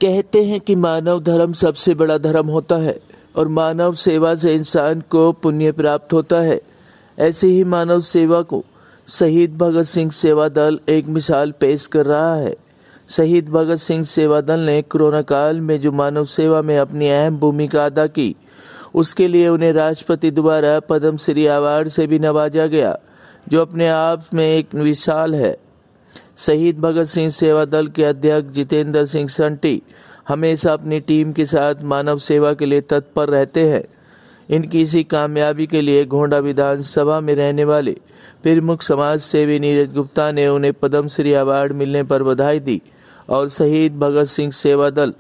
कहते हैं कि मानव धर्म सबसे बड़ा धर्म होता है और मानव सेवा से इंसान को पुण्य प्राप्त होता है। ऐसे ही मानव सेवा को शहीद भगत सिंह सेवा दल एक मिसाल पेश कर रहा है। शहीद भगत सिंह सेवा दल ने कोरोना काल में जो मानव सेवा में अपनी अहम भूमिका अदा की, उसके लिए उन्हें राष्ट्रपति द्वारा पद्म श्री अवार्ड से भी नवाजा गया, जो अपने आप में एक मिसाल है। शहीद भगत सिंह सेवा दल के अध्यक्ष जितेंद्र सिंह संटी हमेशा अपनी टीम के साथ मानव सेवा के लिए तत्पर रहते हैं। इनकी इसी कामयाबी के लिए गोंडा विधानसभा में रहने वाले प्रमुख समाज सेवी नीरज गुप्ता ने उन्हें पद्म श्री अवार्ड मिलने पर बधाई दी और शहीद भगत सिंह सेवा दल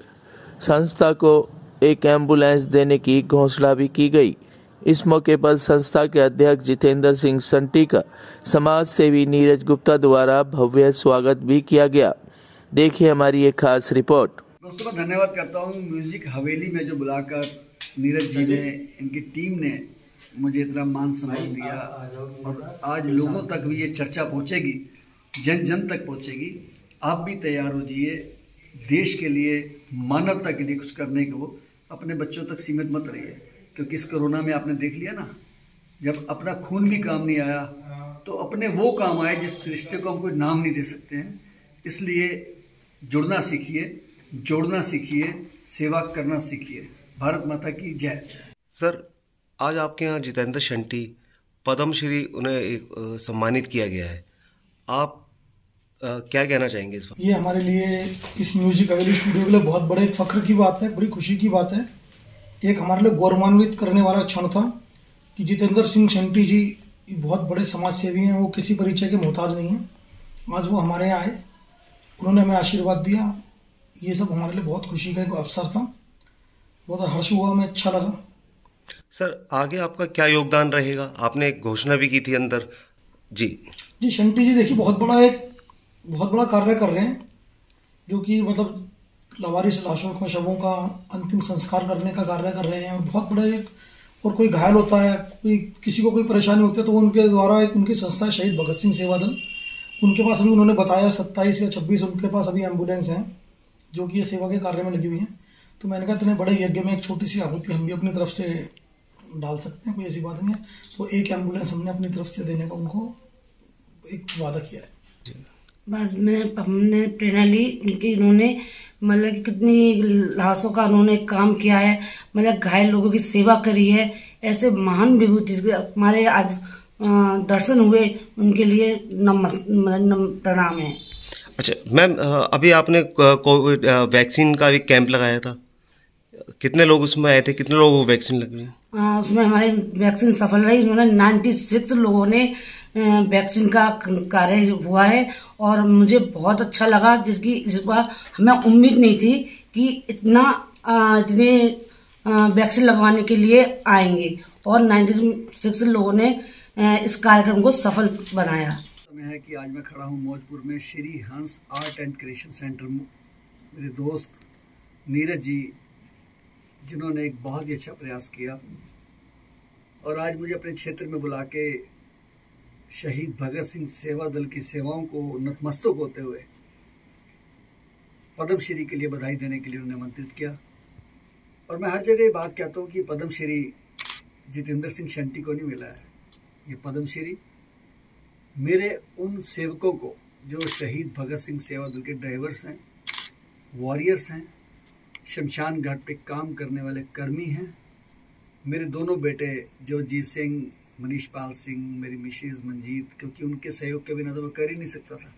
संस्था को एक एम्बुलेंस देने की घोषणा भी की गई। इस मौके पर संस्था के अध्यक्ष जितेंद्र सिंह संटी का समाज सेवी नीरज गुप्ता द्वारा भव्य स्वागत भी किया गया। देखिए हमारी एक खास रिपोर्ट। दोस्तों मैं धन्यवाद करता हूँ म्यूजिक हवेली में जो बुलाकर नीरज जी ने, इनकी टीम ने मुझे इतना मान सम्मान दिया और आज लोगों तक भी ये चर्चा पहुँचेगी, जन जन तक पहुँचेगी। आप भी तैयार हो जाइए देश के लिए, मानवता के लिए कुछ करने को। अपने बच्चों तक सीमित मत रहिए, क्योंकि इस कोरोना में आपने देख लिया ना, जब अपना खून भी काम नहीं आया तो अपने वो काम आए जिस रिश्ते को हम कोई नाम नहीं दे सकते हैं। इसलिए जुड़ना सीखिए, जोड़ना सीखिए, सेवा करना सीखिए। भारत माता की जय। सर, आज आपके यहाँ जितेंद्र संटी पद्मश्री उन्हें सम्मानित किया गया है, आप क्या कहना चाहेंगे इस वक्त? ये हमारे लिए, इस म्यूजिक हवेली स्टूडियो के लिए बहुत बड़े फख्र की बात है, बड़ी खुशी की बात है। एक हमारे लिए गौरवान्वित करने वाला क्षण था कि जितेंद्र सिंह संटी जी बहुत बड़े समाज सेवी हैं, वो किसी परिचय के मोहताज नहीं हैं। आज वो हमारे यहाँ आए, उन्होंने हमें आशीर्वाद दिया। ये सब हमारे लिए बहुत खुशी का एक अवसर था, बहुत हर्ष हुआ, हमें अच्छा लगा। सर, आगे आपका क्या योगदान रहेगा? आपने एक घोषणा भी की थी अंदर। जी संटी जी देखिए बहुत बड़ा कार्य कर रहे हैं, जो कि मतलब लावारिस लाशों का, शवों का अंतिम संस्कार करने का कार्य कर रहे हैं। बहुत बड़ा एक, और कोई घायल होता है, किसी को कोई परेशानी होती है तो उनके द्वारा एक उनकी संस्था शहीद भगत सिंह सेवा दल, उनके पास अभी उन्होंने बताया 27 या 26 उनके पास अभी एम्बुलेंस हैं जो कि ये सेवा के कार्य में लगी हुई हैं। तो मैंने कहा इतने बड़े यज्ञ में एक छोटी सी आहुति हम भी अपनी तरफ से डाल सकते हैं, कोई ऐसी बात नहीं है। तो एक एम्बुलेंस हमने अपनी तरफ से देने का उनको एक वादा किया है। बस हमने प्रेरणा ली उनकी, इन्होंने मतलब कि कितनी लाशों का उन्होंने काम किया है, मतलब घायल लोगों की सेवा करी है। ऐसे महान विभूति हमारे आज दर्शन हुए, उनके लिए प्रणाम है। अच्छा मैम, अभी आपने कोविड वैक्सीन का भी कैंप लगाया था, कितने लोग उसमें आए थे, कितने लोगों को वैक्सीन लग रही है? उसमें हमारी वैक्सीन सफल रही। उन्होंने 96 लोगों ने वैक्सीन का कार्य हुआ है और मुझे बहुत अच्छा लगा, जिसकी इस बार हमें उम्मीद नहीं थी कि इतने वैक्सीन लगवाने के लिए आएंगे और 96 लोगों ने इस कार्यक्रम को सफल बनाया। है कि आज मैं खड़ा हूँ मौजपुर में Shri Hans art and creation centre. मेरे दोस्त नीरज जी, जिन्होंने एक बहुत ही अच्छा प्रयास किया और आज मुझे अपने क्षेत्र में बुला के शहीद भगत सिंह सेवा दल की सेवाओं को नतमस्तक होते हुए पद्मश्री के लिए बधाई देने के लिए उन्हें आमंत्रित किया। और मैं हर जगह ये बात कहता हूँ कि पद्मश्री जितेंद्र सिंह संटी को नहीं मिला है, ये पद्मश्री मेरे उन सेवकों को जो शहीद भगत सिंह सेवा दल के ड्राइवर्स हैं, वॉरियर्स हैं, शमशान घाट पे काम करने वाले कर्मी हैं। मेरे दोनों बेटे जोजीत सिंह, मनीष पाल सिंह, मेरी मिसेज मंजीत, क्योंकि उनके सहयोग के बिना तो मैं कर ही नहीं सकता था।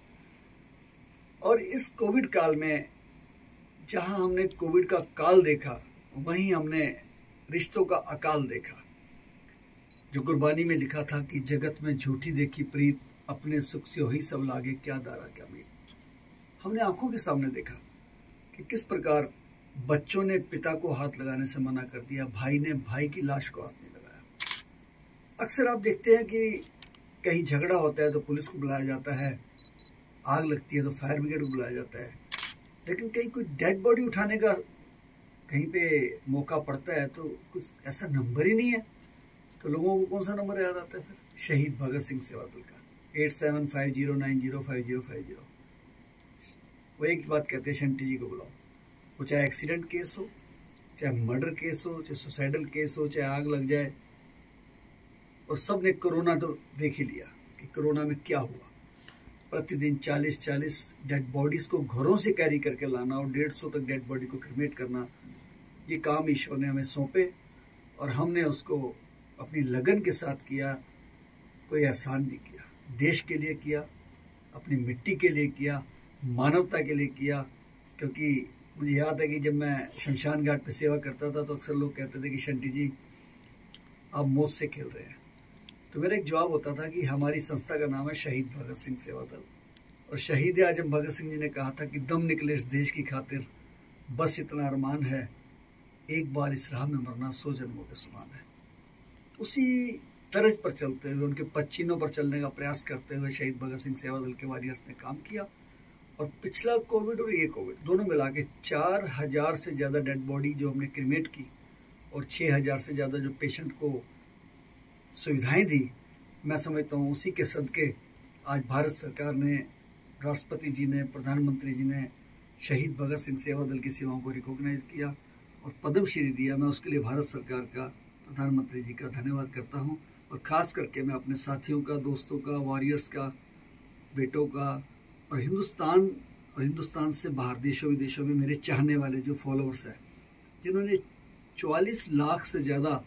और इस कोविड काल में जहां हमने कोविड का काल देखा, वहीं हमने रिश्तों का अकाल देखा। जो गुरबानी में लिखा था कि जगत में झूठी देखी प्रीत, अपने सुख से ही सब लागे, क्या दारा क्या मीत। हमने आंखों के सामने देखा कि किस प्रकार बच्चों ने पिता को हाथ लगाने से मना कर दिया, भाई ने भाई की लाश को हाथ नहीं लगाया। अक्सर आप देखते हैं कि कहीं झगड़ा होता है तो पुलिस को बुलाया जाता है, आग लगती है तो फायर ब्रिगेड को बुलाया जाता है, लेकिन कहीं कोई डेड बॉडी उठाने का कहीं पे मौका पड़ता है तो कुछ ऐसा नंबर ही नहीं है। तो लोगों को कौन सा नंबर याद आता है फिर? शहीद भगत सिंह सेवा दल का 8750905050। वो एक बात कहते हैं, संटी जी को बुलाओ। वो चाहे एक्सीडेंट केस हो, चाहे मर्डर केस हो, चाहे सुसाइडल केस हो, चाहे आग लग जाए। और सब ने कोरोना तो देख ही लिया कि कोरोना में क्या हुआ। प्रतिदिन 40-40 डेड बॉडीज़ को घरों से कैरी करके लाना और 150 तक डेड बॉडी को क्रिमेट करना, ये काम ईश्वर ने हमें सौंपे और हमने उसको अपनी लगन के साथ किया। कोई एहसान नहीं किया, देश के लिए किया, अपनी मिट्टी के लिए किया, मानवता के लिए किया। क्योंकि मुझे याद है कि जब मैं शमशान घाट पे सेवा करता था तो अक्सर लोग कहते थे कि शंटी जी आप मौत से खेल रहे हैं। तो मेरा एक जवाब होता था कि हमारी संस्था का नाम है शहीद भगत सिंह सेवा दल, और शहीद आजम भगत सिंह जी ने कहा था कि दम निकले इस देश की खातिर, बस इतना अरमान है, एक बार इस राह में मरना 100 जन्मों के समान है। उसी तरज पर चलते हुए, उनके पच्चीनों पर चलने का प्रयास करते हुए शहीद भगत सिंह सेवा दल के वॉरियर्स ने काम किया। और पिछला कोविड और ये कोविड दोनों मिला के 4000 से ज़्यादा डेड बॉडी जो हमने क्रिमेट की और 6000 से ज़्यादा जो पेशेंट को सुविधाएं दी, मैं समझता हूँ उसी के सदके आज भारत सरकार ने, राष्ट्रपति जी ने, प्रधानमंत्री जी ने शहीद भगत सिंह सेवा दल की सेवाओं को रिकॉग्नाइज किया और पद्मश्री दिया। मैं उसके लिए भारत सरकार का, प्रधानमंत्री जी का धन्यवाद करता हूँ। और ख़ास करके मैं अपने साथियों का, दोस्तों का, वॉरियर्स का, बेटों का और हिंदुस्तान से बाहर देशों विदेशों में मेरे चाहने वाले जो फॉलोअर्स हैं, जिन्होंने 44 लाख से ज़्यादा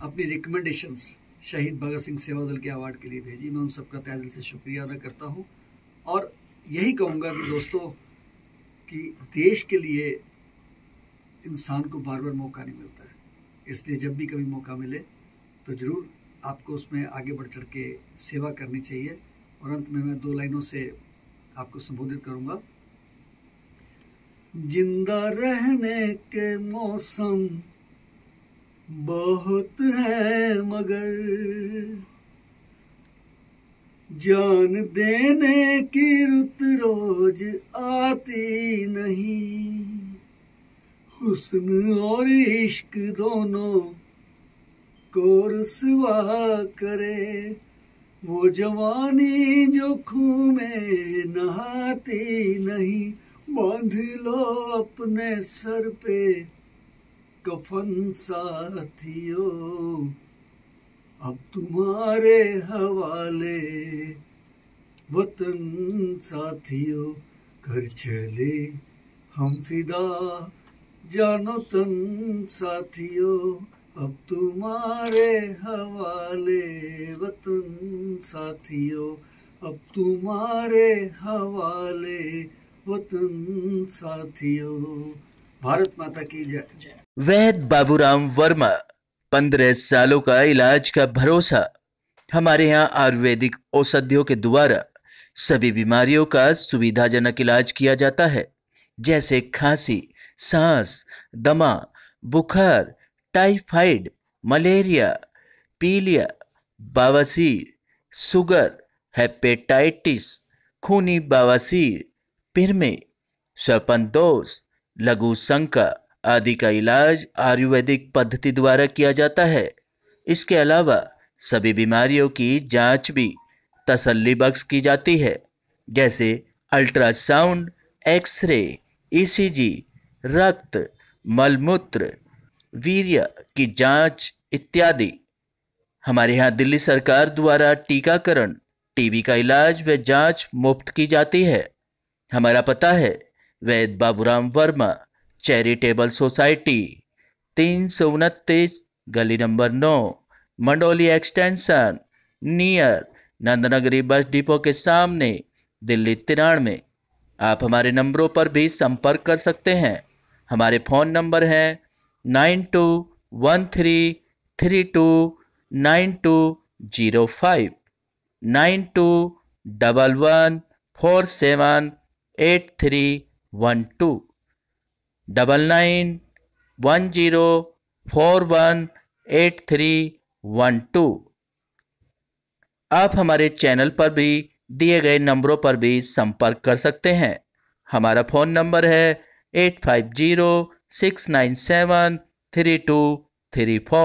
अपनी रिकमेंडेशंस शहीद भगत सिंह सेवा दल के अवार्ड के लिए भेजी, मैं उन सबका तहे दिल से शुक्रिया अदा करता हूँ। और यही कहूँगा कि दोस्तों कि देश के लिए इंसान को बार बार मौका नहीं मिलता है, इसलिए जब भी कभी मौका मिले तो ज़रूर आपको उसमें आगे बढ़ चढ़ के सेवा करनी चाहिए। और अंत में मैं 2 लाइनों से आपको संबोधित करूँगा। जिंदा रहने के मौसम बहुत है मगर जान देने की रुत रोज आती नहीं। हुस्न और इश्क दोनों को रुसवा करे वो जवानी जो खून में नहाती नहीं। बांध लो अपने सर पे कफन साथियों, अब तुम्हारे हवाले वतन साथियों। घर चले हम फिदा जानो तन साथियों, अब तुम्हारे हवाले वतन साथियों, अब तुम्हारे हवाले वतन साथियों। भारत माता की जय। वैद्य बाबूराम वर्मा, 15 सालों का इलाज का भरोसा। हमारे यहाँ आयुर्वेदिक औषधियों के द्वारा सभी बीमारियों का सुविधाजनक इलाज किया जाता है, जैसे खांसी, सांस, दमा, बुखार, टाइफाइड, मलेरिया, पीलिया, बवासीर, शुगर, हेपेटाइटिस, खूनी बवासीर, पिरमे, सर्पदोष, लघु शंका आदि का इलाज आयुर्वेदिक पद्धति द्वारा किया जाता है। इसके अलावा सभी बीमारियों की जांच भी तसल्ली बख्श की जाती है, जैसे अल्ट्रासाउंड, एक्सरे, ईसीजी, रक्त, मलमूत्र, वीर्य की जांच इत्यादि। हमारे यहाँ दिल्ली सरकार द्वारा टीकाकरण, टीबी का इलाज व जांच मुफ्त की जाती है। हमारा पता है वैद्य बाबूराम वर्मा, चैरिटेबल सोसाइटी, 329 गली number 9, Mandoli extension, near Nand Nagri bus depot के सामने, दिल्ली 93। आप हमारे नंबरों पर भी संपर्क कर सकते हैं। हमारे फ़ोन नंबर हैं 9213329205, 9211478312, 9910418312। आप हमारे चैनल पर भी दिए गए नंबरों पर भी संपर्क कर सकते हैं। हमारा फ़ोन नंबर है 8506973234।